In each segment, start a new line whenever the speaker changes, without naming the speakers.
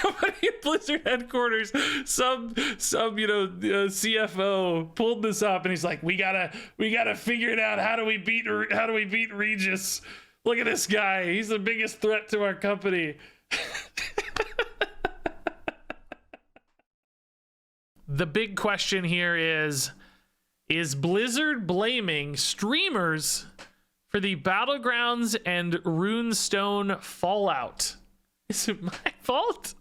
somebody at Blizzard headquarters, some CFO pulled this up, and he's like, we gotta figure it out. How do we beat Regis? Look at this guy. He's the biggest threat to our company. The big question here is Blizzard blaming streamers for the Battlegrounds and Runestone fallout? Is it my fault?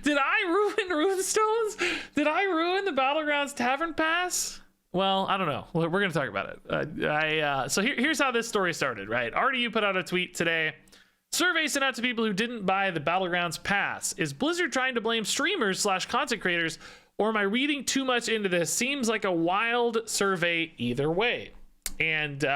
Did I ruin Runestones? Did I ruin the Battlegrounds Tavern Pass? Well, I don't know. We're going to talk about it. So here's how this story started, right? RDU put out a tweet today. Survey sent out to people who didn't buy the Battlegrounds Pass. Is Blizzard trying to blame streamers / content creators, or am I reading too much into this? Seems like a wild survey either way. And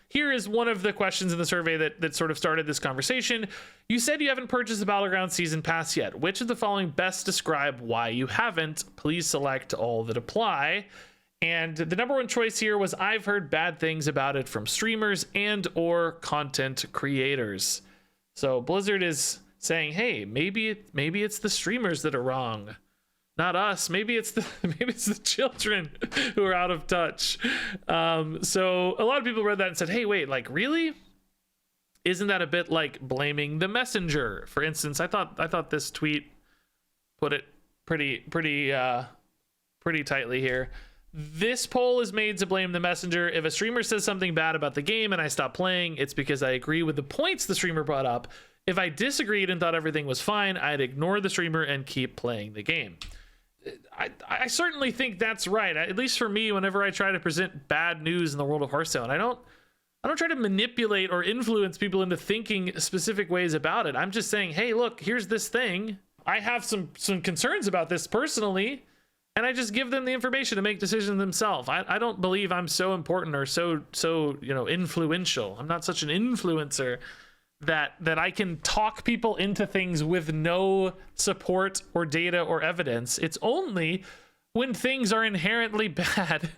here is one of the questions in the survey that sort of started this conversation. You said you haven't purchased the Battlegrounds Season Pass yet. Which of the following best describe why you haven't? Please select all that apply. And the number one choice here was, I've heard bad things about it from streamers and or content creators. So Blizzard is saying, hey, maybe it's the streamers that are wrong, not us. Maybe it's the children who are out of touch. So a lot of people read that and said, hey, wait, like, really? Isn't that a bit like blaming the messenger? For instance, I thought this tweet put it pretty tightly here. This poll is made to blame the messenger. If a streamer says something bad about the game and I stop playing, it's because I agree with the points the streamer brought up. If I disagreed and thought everything was fine, I'd ignore the streamer and keep playing the game. I certainly think that's right. At least for me, whenever I try to present bad news in the world of Hearthstone, I don't try to manipulate or influence people into thinking specific ways about it. I'm just saying, hey, look, here's this thing. I have some concerns about this personally, and I just give them the information to make decisions themselves. I don't believe I'm so important or so influential. I'm not such an influencer that I can talk people into things with no support or data or evidence. It's only when things are inherently bad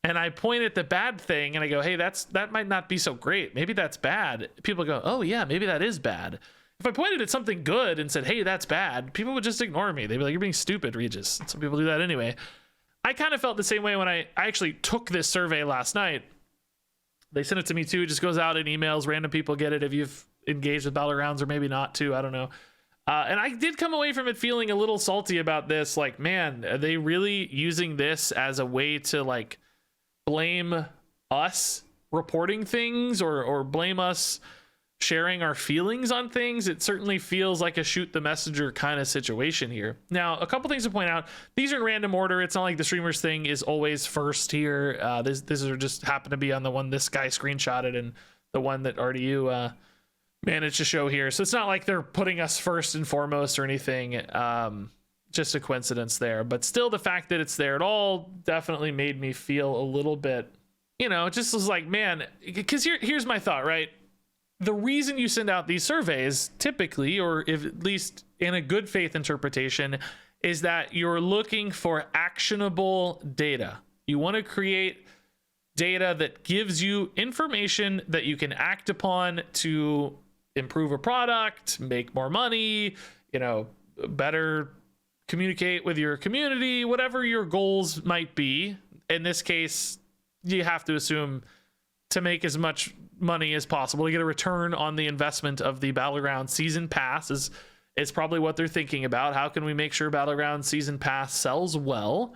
and I point at the bad thing and I go, hey, that might not be so great. Maybe that's bad. People go, oh yeah, maybe that is bad. If I pointed at something good and said, hey, that's bad, people would just ignore me. They'd be like, you're being stupid, Regis. And some people do that anyway. I kind of felt the same way when I actually took this survey last night. They sent it to me too. It just goes out in emails. Random people get it if you've engaged with Battlegrounds, or maybe not too. I don't know. And I did come away from it feeling a little salty about this. Like, man, are they really using this as a way to like blame us reporting things or blame us sharing our feelings on things? It certainly feels like a shoot the messenger kind of situation here. Now, a couple things to point out. These are in random order. It's not like the streamers thing is always first here. This are just happen to be on the one this guy screenshotted and the one that RDU managed to show here. So it's not like they're putting us first and foremost or anything. Just a coincidence there. But still, the fact that it's there at all definitely made me feel a little bit, it just was like, man, because here's my thought, right? The reason you send out these surveys typically, or if at least in a good faith interpretation, is that you're looking for actionable data. You want to create data that gives you information that you can act upon to improve a product, make more money, better communicate with your community, whatever your goals might be. In this case, you have to assume to make as much money as possible to get a return on the investment of the Battlegrounds Season Pass is probably what they're thinking about. How can we make sure Battlegrounds Season Pass sells well?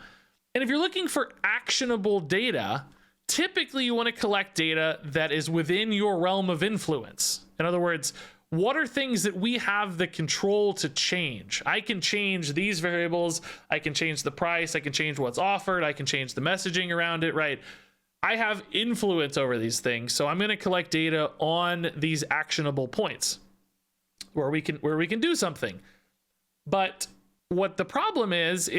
And if you're looking for actionable data, typically you want to collect data that is within your realm of influence. In other words, what are things that we have the control to change? I can change these variables. I can change the price. I can change what's offered. I can change the messaging around it, right? I have influence over these things. So I'm going to collect data on these actionable points where we can do something. But what the problem is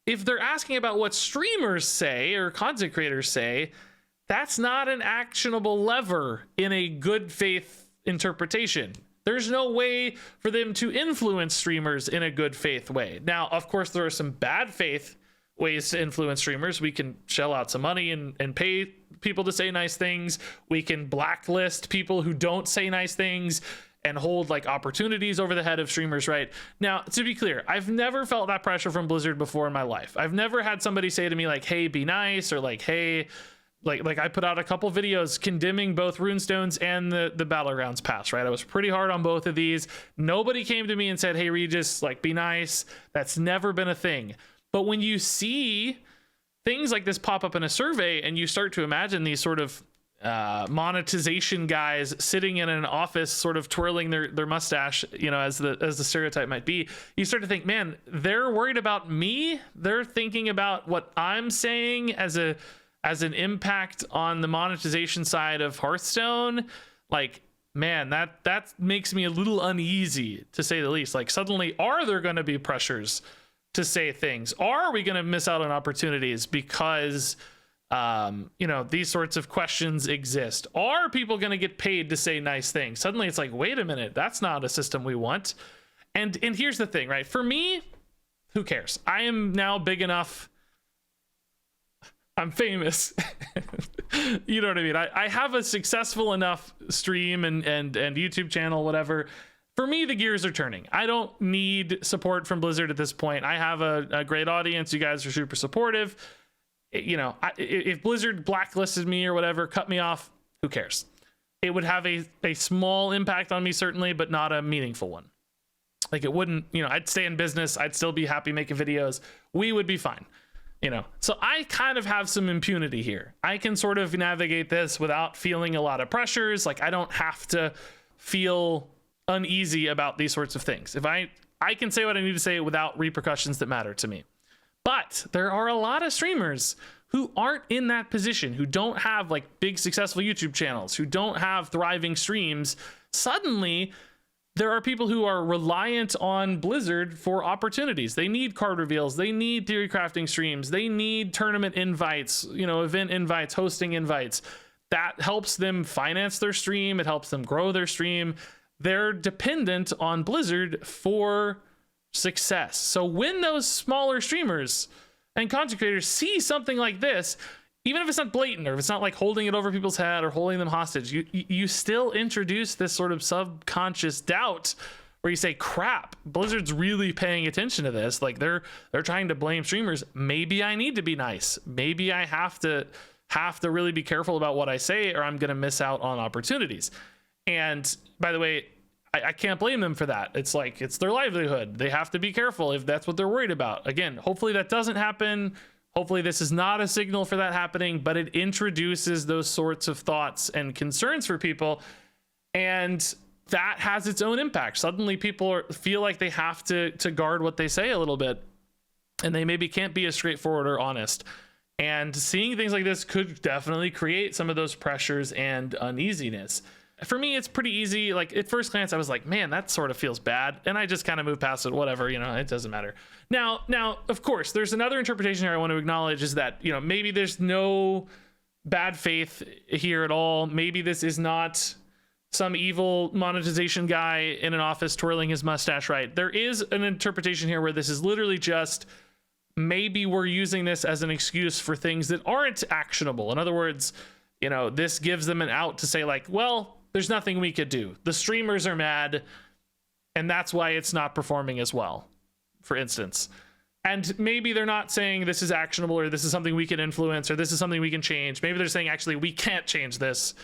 if they're asking about what streamers say or content creators say, that's not an actionable lever in a good faith interpretation. There's no way for them to influence streamers in a good faith way. Now, of course, there are some bad faith ways to influence streamers. We can shell out some money and pay people to say nice things. We can blacklist people who don't say nice things and hold like opportunities over the head of streamers, right? Now, to be clear, I've never felt that pressure from Blizzard before in my life. I've never had somebody say to me like, hey, be nice, or like, hey, like I put out a couple videos condemning both Runestones and the Battlegrounds pass, right? I was pretty hard on both of these. Nobody came to me and said, hey, Regis, like, be nice. That's never been a thing. But when you see things like this pop up in a survey and you start to imagine these sort of monetization guys sitting in an office sort of twirling their mustache, you know, as the stereotype might be, you start to think, man, they're worried about me. They're thinking about what I'm saying as an impact on the monetization side of Hearthstone. Like, man, that makes me a little uneasy, to say the least. Like, suddenly, are there going to be pressures to say things? Are we going to miss out on opportunities because you know, these sorts of questions exist? Are people going to get paid to say nice things? Suddenly it's like, wait a minute, that's not a system we want. And here's the thing, right? For me, who cares? I am now big enough. I'm famous. You know what I mean? I have a successful enough stream and YouTube channel, whatever. For me, the gears are turning. I don't need support from Blizzard at this point. I have a great audience. You guys are super supportive. You know, if Blizzard blacklisted me or whatever, cut me off, who cares? It would have a small impact on me, certainly, but not a meaningful one. Like, it wouldn't, you know, I'd stay in business. I'd still be happy making videos. We would be fine. You know, so I kind of have some impunity here. I can sort of navigate this without feeling a lot of pressures. Like, I don't have to feel uneasy about these sorts of things. If I can say what I need to say without repercussions that matter to me. But there are a lot of streamers who aren't in that position, who don't have like big successful YouTube channels, who don't have thriving streams. Suddenly, there are people who are reliant on Blizzard for opportunities. They need card reveals. They need theory crafting streams. They need tournament invites, you know, event invites, hosting invites. That helps them finance their stream. It helps them grow their stream. They're dependent on Blizzard for success. So when those smaller streamers and content creators see something like this, even if it's not blatant or if it's not like holding it over people's head or holding them hostage, you still introduce this sort of subconscious doubt where you say, crap, Blizzard's really paying attention to this. Like, they're trying to blame streamers. Maybe I need to be nice. Maybe I have to really be careful about what I say, or I'm going to miss out on opportunities. And by the way, I can't blame them for that. It's like, it's their livelihood. They have to be careful if that's what they're worried about. Again, hopefully that doesn't happen. Hopefully this is not a signal for that happening, but it introduces those sorts of thoughts and concerns for people. And that has its own impact. Suddenly people feel like they have to guard what they say a little bit, and they maybe can't be as straightforward or honest. And seeing things like this could definitely create some of those pressures and uneasiness. For me, it's pretty easy. Like, at first glance, I was like, man, that sort of feels bad. And I just kind of moved past it, whatever, you know, it doesn't matter. Now, of course, there's another interpretation here I want to acknowledge, is that, you know, maybe there's no bad faith here at all. Maybe this is not some evil monetization guy in an office twirling his mustache, right? There is an interpretation here where this is literally just, maybe we're using this as an excuse for things that aren't actionable. In other words, you know, this gives them an out to say like, well, there's nothing we could do. The streamers are mad, and that's why it's not performing as well, for instance. And maybe they're not saying this is actionable, or this is something we can influence, or this is something we can change. Maybe they're saying, actually, we can't change this.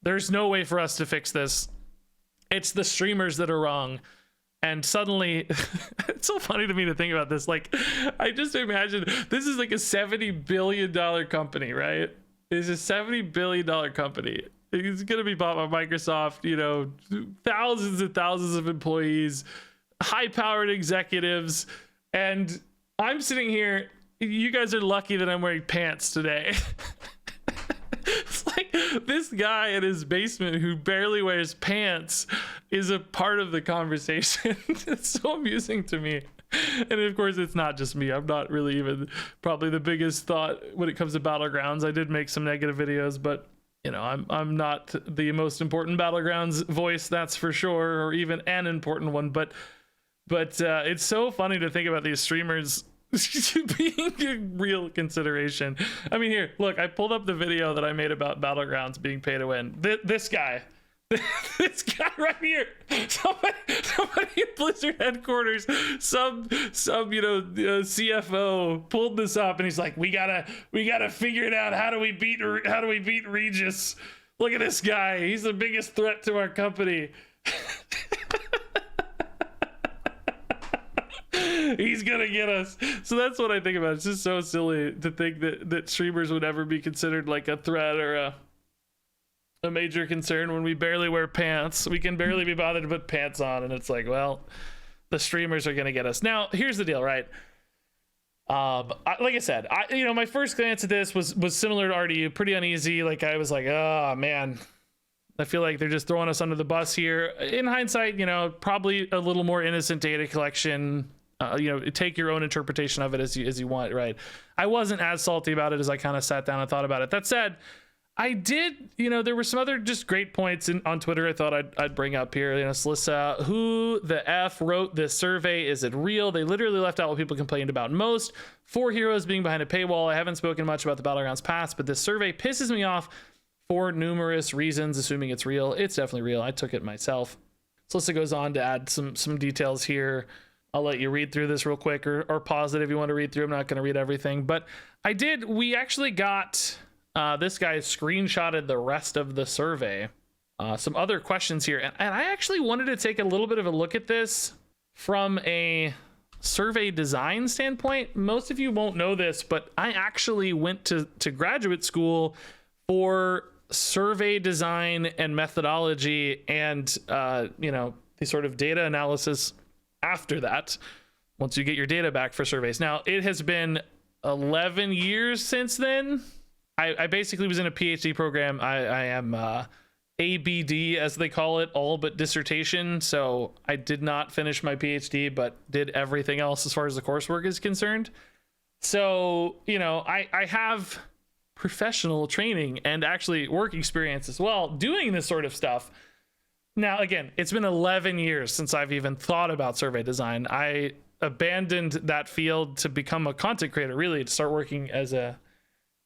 There's no way for us to fix this. It's the streamers that are wrong. And suddenly, it's so funny to me to think about this. Like, I just imagine this is like a $70 billion company, right? It's a $70 billion company. It's going to be bought by Microsoft, you know, thousands and thousands of employees, high-powered executives. And I'm sitting here, you guys are lucky that I'm wearing pants today. It's like this guy in his basement who barely wears pants is a part of the conversation. It's so amusing to me. And of course, it's not just me. I'm not really even probably the biggest thought when it comes to Battlegrounds. I did make some negative videos, but you know, I'm not the most important Battlegrounds voice, that's for sure, or even an important one. But it's so funny to think about these streamers being a real consideration. I mean, here, look, I pulled up the video that I made about Battlegrounds being pay to win. This guy, This guy right here, somebody at Blizzard headquarters, some CFO pulled this up, and he's like, we gotta figure it out. How do we beat Regis? Look at this guy. He's the biggest threat to our company. He's gonna get us. So that's what I think about. It's just so silly to think that streamers would ever be considered like a threat or a major concern when we barely wear pants. We can barely be bothered to put pants on, and it's like, well, the streamers are gonna get us. Now, here's the deal, right? Like I said, my first glance at this was similar to RDU, pretty uneasy. Like, I was like, oh man, I feel like they're just throwing us under the bus here. In hindsight, probably a little more innocent data collection. Take your own interpretation of it as you want, right? I wasn't as salty about it as I kind of sat down and thought about it. That said, I did, there were some other just great points on Twitter I thought I'd bring up here. Celissa, who the F wrote this survey? Is it real? They literally left out what people complained about most. 4 heroes being behind a paywall. I haven't spoken much about the Battlegrounds past, but this survey pisses me off for numerous reasons, assuming it's real. It's definitely real. I took it myself. Celissa goes on to add some details here. I'll let you read through this real quick, or pause it if you want to read through. I'm not going to read everything, but we actually got... this guy screenshotted the rest of the survey. Some other questions here. And I actually wanted to take a little bit of a look at this from a survey design standpoint. Most of you won't know this, but I actually went to graduate school for survey design and methodology and, the sort of data analysis after that, once you get your data back for surveys. Now, it has been 11 years since then. I basically was in a PhD program. I am ABD, as they call it, all but dissertation. So I did not finish my PhD, but did everything else as far as the coursework is concerned. So, I have professional training and actually work experience as well doing this sort of stuff. Now, again, it's been 11 years since I've even thought about survey design. I abandoned that field to become a content creator, really, to start working as a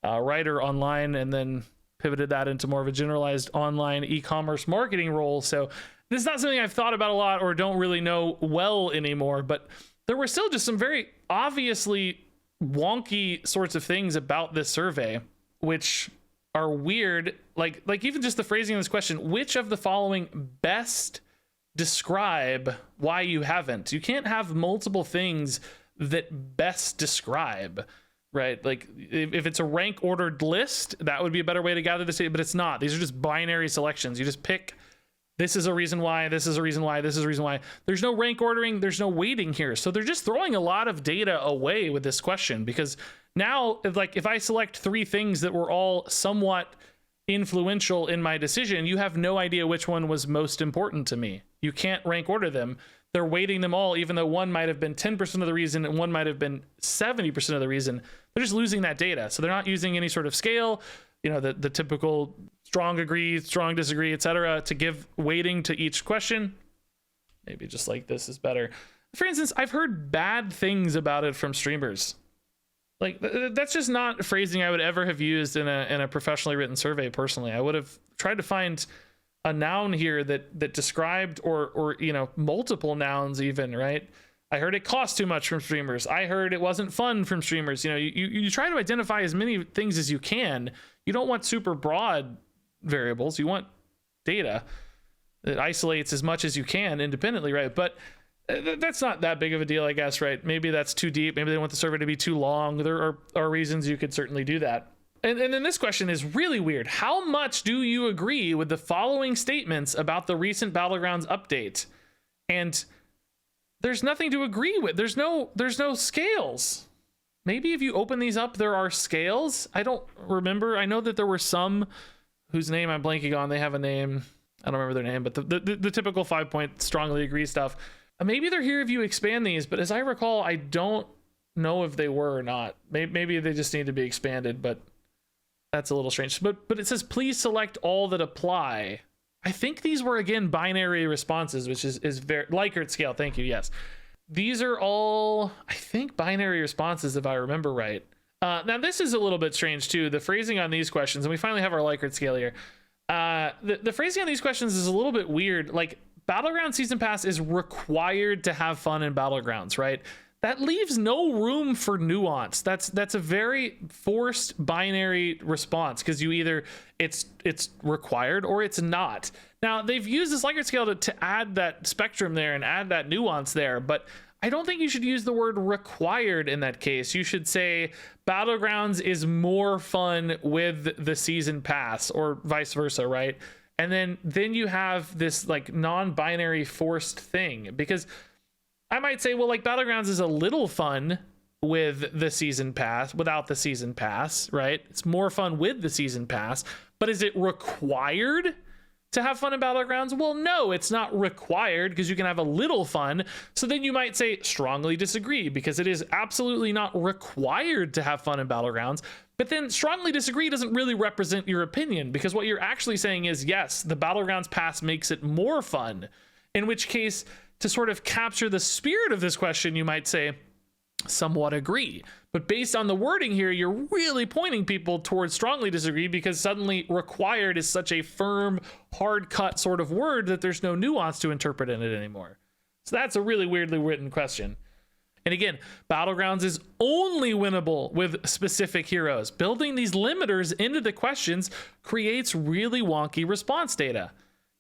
writer online, and then pivoted that into more of a generalized online e-commerce marketing role. So this is not something I've thought about a lot or don't really know well anymore, but there were still just some very obviously wonky sorts of things about this survey, which are weird. Like even just the phrasing of this question, which of the following best describe why you haven't? You can't have multiple things that best describe, right? Like if it's a rank ordered list, that would be a better way to gather this data, but it's not. These are just binary selections. You just pick, this is a reason why, this is a reason why, this is a reason why. There's no rank ordering, there's no weighting here. So they're just throwing a lot of data away with this question, because now, if I select 3 things that were all somewhat influential in my decision, you have no idea which one was most important to me. You can't rank order them. They're weighting them all, even though one might have been 10% of the reason and one might have been 70% of the reason. They're just losing that data. So they're not using any sort of scale, the typical strong agree, strong disagree, etc., to give weighting to each question. Maybe just like this is better. For instance, I've heard bad things about it from streamers. Like, that's just not phrasing I would ever have used in a professionally written survey. Personally, I would have tried to find a noun here that described or multiple nouns even, right? I heard it cost too much from streamers. I heard it wasn't fun from streamers. You try to identify as many things as you can. You don't want super broad variables. You want data that isolates as much as you can independently, right? But that's not that big of a deal, I guess, right? Maybe that's too deep. Maybe they want the survey to be too long. There are reasons you could certainly do that. And then this question is really weird. How much do you agree with the following statements about the recent Battlegrounds update? And there's nothing to agree with. There's no scales. Maybe if you open these up, there are scales. I don't remember. I know that there were some whose name I'm blanking on. They have a name. I don't remember their name, but the typical 5-point strongly agree stuff. Maybe they're here if you expand these, but as I recall, I don't know if they were or not. Maybe they just need to be expanded, but that's a little strange. But it says, please select all that apply. I think these were, again, binary responses, which is very Likert scale. Thank you. Yes. These are all, I think, binary responses, if I remember right. Now, this is a little bit strange, too. The phrasing on these questions, and we finally have our Likert scale here. The phrasing on these questions is a little bit weird. Like, Battleground Season Pass is required to have fun in Battlegrounds, right? That leaves no room for nuance. That's a very forced binary response, because you either it's required or it's not. Now, they've used this Likert scale to add that spectrum there and add that nuance there, but I don't think you should use the word required in that case. You should say Battlegrounds is more fun with the season pass, or vice versa, right? And then you have this like non-binary forced thing, because I might say, well, like, Battlegrounds is a little fun with the season pass, without the season pass, right? It's more fun with the season pass, but is it required to have fun in Battlegrounds? Well, no, it's not required, because you can have a little fun. So then you might say strongly disagree, because it is absolutely not required to have fun in Battlegrounds. But then strongly disagree doesn't really represent your opinion, because what you're actually saying is, yes, the Battlegrounds pass makes it more fun. In which case, to sort of capture the spirit of this question, you might say somewhat agree. But based on the wording here, you're really pointing people towards strongly disagree, because suddenly required is such a firm, hard cut sort of word that there's no nuance to interpret in it anymore. So that's a really weirdly written question. And again, Battlegrounds is only winnable with specific heroes. Building these limiters into the questions creates really wonky response data.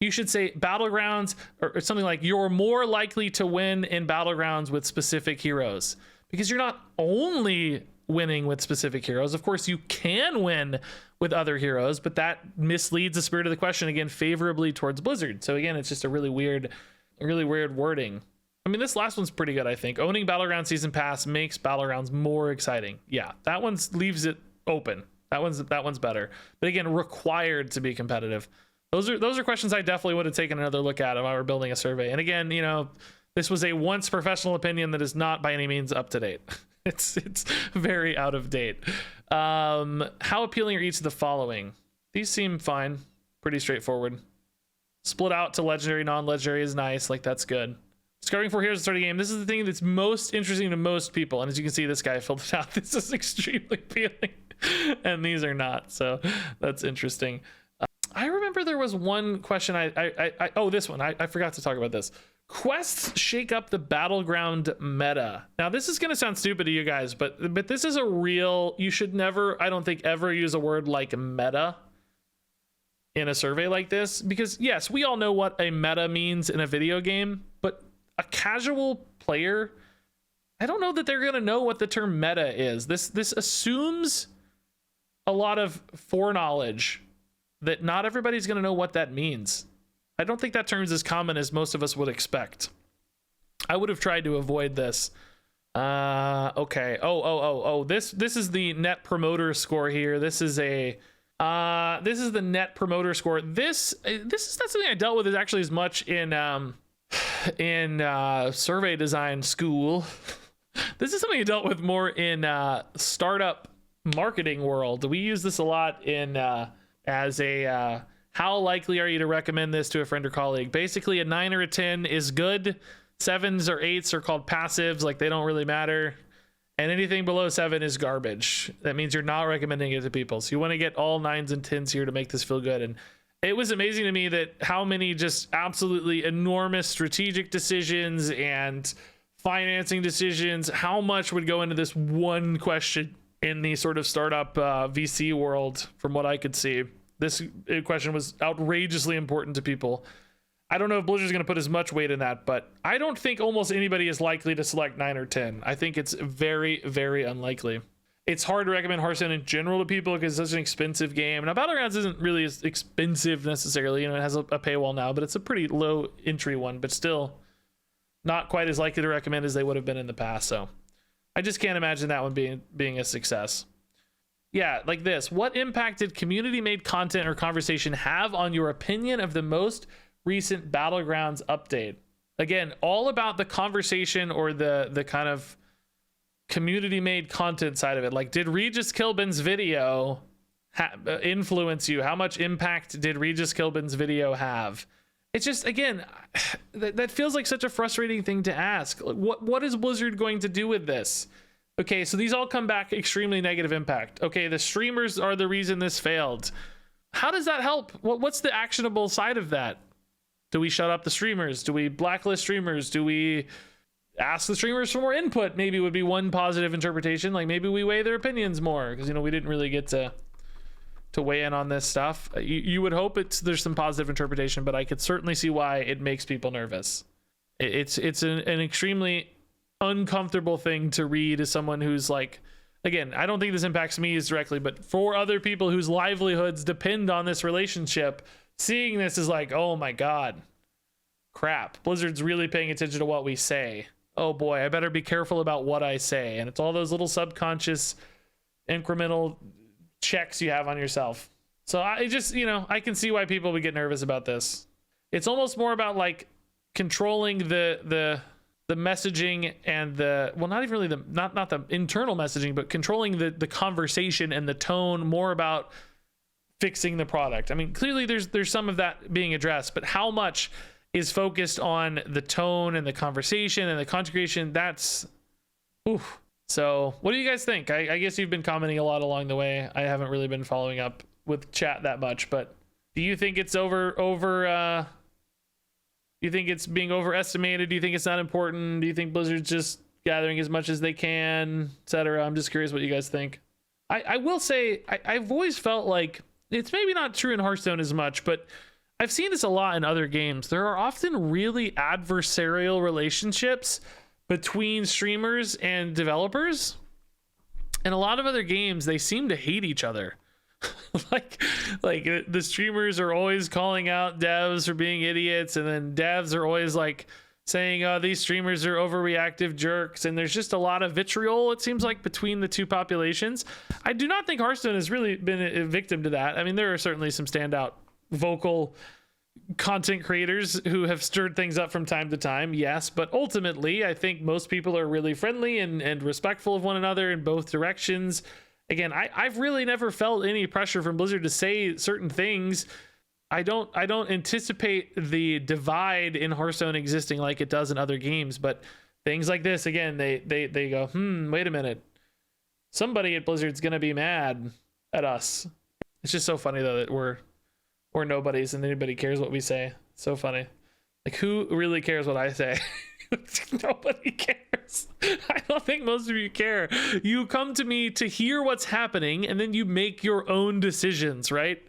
You should say Battlegrounds, or something like, you're more likely to win in Battlegrounds with specific heroes. Because you're not only winning with specific heroes. Of course, you can win with other heroes, but that misleads the spirit of the question, again, favorably towards Blizzard. So again, it's just a really weird wording. I mean, this last one's pretty good, I think. Owning Battleground Season Pass makes Battlegrounds more exciting. Yeah, that one leaves it open. That one's better. But again, required to be competitive. Those are questions I definitely would have taken another look at if I were building a survey. And again, you know, this was a once professional opinion that is not by any means up to date. It's very out of date. How appealing are each of the following? These seem fine. Pretty straightforward. Split out to legendary, non-legendary is nice. Like, that's good. Discovering 4 heroes to start a game. This is the thing that's most interesting to most people. And as you can see, this guy filled it out. This is extremely appealing. And these are not. So that's interesting. I remember there was one question oh, this one. I forgot to talk about this. Quests shake up the Battleground meta. Now, this is going to sound stupid to you guys, but this is a real, you should never, I don't think, ever use a word like meta in a survey like this, because yes, we all know what a meta means in a video game, but a casual player, I don't know that they're going to know what the term meta is. This assumes a lot of foreknowledge that not everybody's going to know what that means. I don't think that term's as common as most of us would expect. I would have tried to avoid this. Okay. This is the net promoter score here. This is the net promoter score. This is not something I dealt with actually as much in survey design school. This is something I dealt with more in startup marketing world. We use this a lot in as a how likely are you to recommend this to a friend or colleague? Basically, a 9 or a 10 is good. 7s or 8s are called passives, like they don't really matter. And anything below 7 is garbage. That means you're not recommending it to people. So you want to get all 9s and 10s here to make this feel good. And it was amazing to me that how many just absolutely enormous strategic decisions and financing decisions, how much would go into this one question in the sort of startup VC world, from what I could see. This question was outrageously important to people. I don't know if Blizzard's going to put as much weight in that, but I don't think almost anybody is likely to select 9 or 10. I think it's very, very unlikely. It's hard to recommend Hearthstone in general to people because it's such an expensive game. Now, Battlegrounds isn't really as expensive necessarily. You know, it has a paywall now, but it's a pretty low entry one, but still not quite as likely to recommend as they would have been in the past. So I just can't imagine that one being a success. Yeah, like this. What impact did community-made content or conversation have on your opinion of the most recent Battlegrounds update? Again, all about the conversation or the kind of community-made content side of it. Like, did Regis Kilbin's video influence you? How much impact did Regis Kilbin's video have? It's just, again, that feels like such a frustrating thing to ask. What is Blizzard going to do with this? Okay, so these all come back extremely negative impact. Okay, the streamers are the reason this failed. how does that help? What's the actionable side of that? Do we shut up the streamers? Do we blacklist streamers? Do we ask the streamers for more input? Maybe would be one positive interpretation. Like maybe we weigh their opinions more, because we didn't really get to weigh in on this stuff. You would hope there's some positive interpretation, but I could certainly see why it makes people nervous. It's an extremely uncomfortable thing to read as someone who's like, again, I don't think this impacts me as directly, but for other people whose livelihoods depend on this relationship, seeing this is like, oh my God, crap. Blizzard's really paying attention to what we say. Oh boy, I better be careful about what I say. And it's all those little subconscious incremental checks you have on yourself. So I just, I can see why people would get nervous about this. It's almost more about like controlling the messaging and not even really not the internal messaging, but controlling the conversation and the tone, more about fixing the product. I mean, clearly there's some of that being addressed, but how much is focused on the tone and the conversation and the configuration? That's oof. So what do you guys think? I guess you've been commenting a lot along the way. I haven't really been following up with chat that much, but do you think it's you think it's being overestimated? Do you think it's not important? Do you think Blizzard's just gathering as much as they can, etc.? I'm just curious what you guys think. I will say I've always felt like it's maybe not true in Hearthstone as much, but I've seen this a lot in other games. There are often really adversarial relationships between streamers and developers. In a lot of other games, they seem to hate each other. like the streamers are always calling out devs for being idiots, and then devs are always like saying, oh, these streamers are overreactive jerks, and there's just a lot of vitriol, it seems like, between the two populations. I do not think Hearthstone has really been a victim to that. I mean, there are certainly some standout vocal content creators who have stirred things up from time to time, yes, but ultimately I think most people are really friendly and respectful of one another in both directions. Again, I've really never felt any pressure from Blizzard to say certain things. I don't anticipate the divide in Hearthstone existing like it does in other games, but things like this, again, they go, wait a minute, somebody at Blizzard's gonna be mad at us. It's just so funny though that we're nobodies and anybody cares what we say. So funny. Like, who really cares what I say? Nobody cares. I don't think most of you care. You come to me to hear what's happening, and then you make your own decisions, right?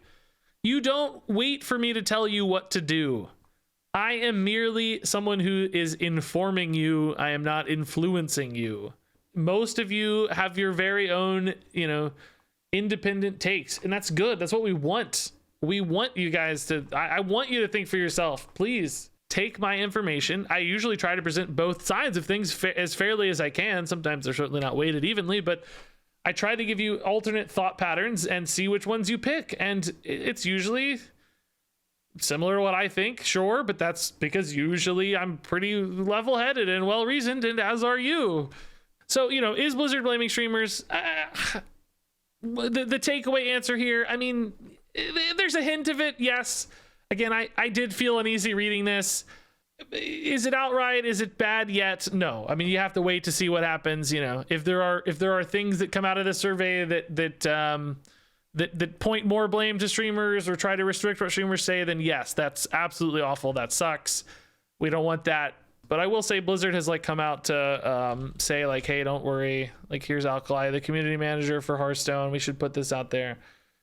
You don't wait for me to tell you what to do. I am merely someone who is informing you. I am not influencing you. Most of you have your very own, independent takes, and that's good. That's what we want. We want you guys to, I want you to think for yourself. Please take my information. I usually try to present both sides of things as fairly as I can. Sometimes they're certainly not weighted evenly, but I try to give you alternate thought patterns and see which ones you pick. And it's usually similar to what I think, sure, but that's because usually I'm pretty level-headed and well-reasoned, and as are you. So, is Blizzard blaming streamers? The takeaway answer here, I mean, there's a hint of it, yes. Again, I did feel uneasy reading this. Is it outright? Is it bad yet? No. I mean, you have to wait to see what happens. If there are things that come out of the survey that point more blame to streamers or try to restrict what streamers say, then yes, that's absolutely awful. That sucks. We don't want that. But I will say Blizzard has come out to say hey, don't worry. Here's Alkali, the community manager for Hearthstone. We should put this out there.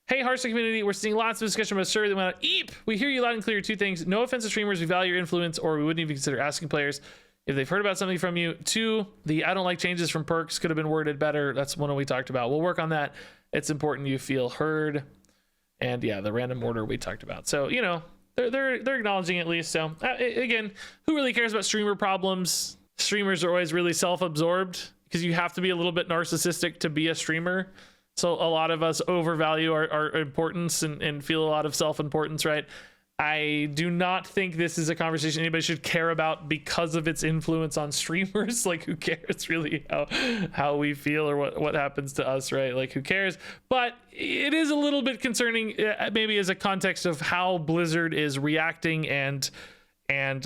Hey, Hearthstone community, we're seeing lots of discussion about survey that went out. Eep! We hear you loud and clear. Two things. No offense to streamers. We value your influence, or we wouldn't even consider asking players if they've heard about something from you. Two, the I don't like changes from perks could have been worded better. That's one we talked about. We'll work on that. It's important you feel heard. And yeah, the random order we talked about. So, they're acknowledging at least. So again, who really cares about streamer problems? Streamers are always really self-absorbed because you have to be a little bit narcissistic to be a streamer. So a lot of us overvalue our importance and feel a lot of self-importance, right? I do not think this is a conversation anybody should care about because of its influence on streamers. Who cares really how we feel or what happens to us, right? Who cares? But it is a little bit concerning, maybe as a context of how Blizzard is reacting and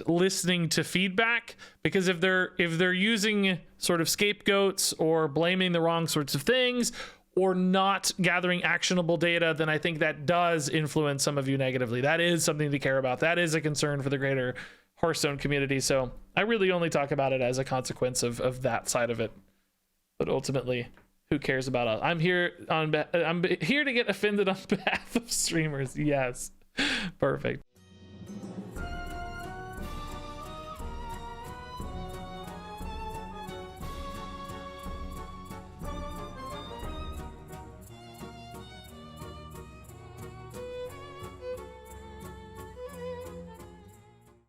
listening to feedback, because if they're using sort of scapegoats or blaming the wrong sorts of things, or not gathering actionable data, then I think that does influence some of you negatively. That is something to care about. That is a concern for the greater Hearthstone community. So I really only talk about it as a consequence of that side of it. But ultimately, who cares about us? I'm here to get offended on behalf of streamers. Yes, perfect.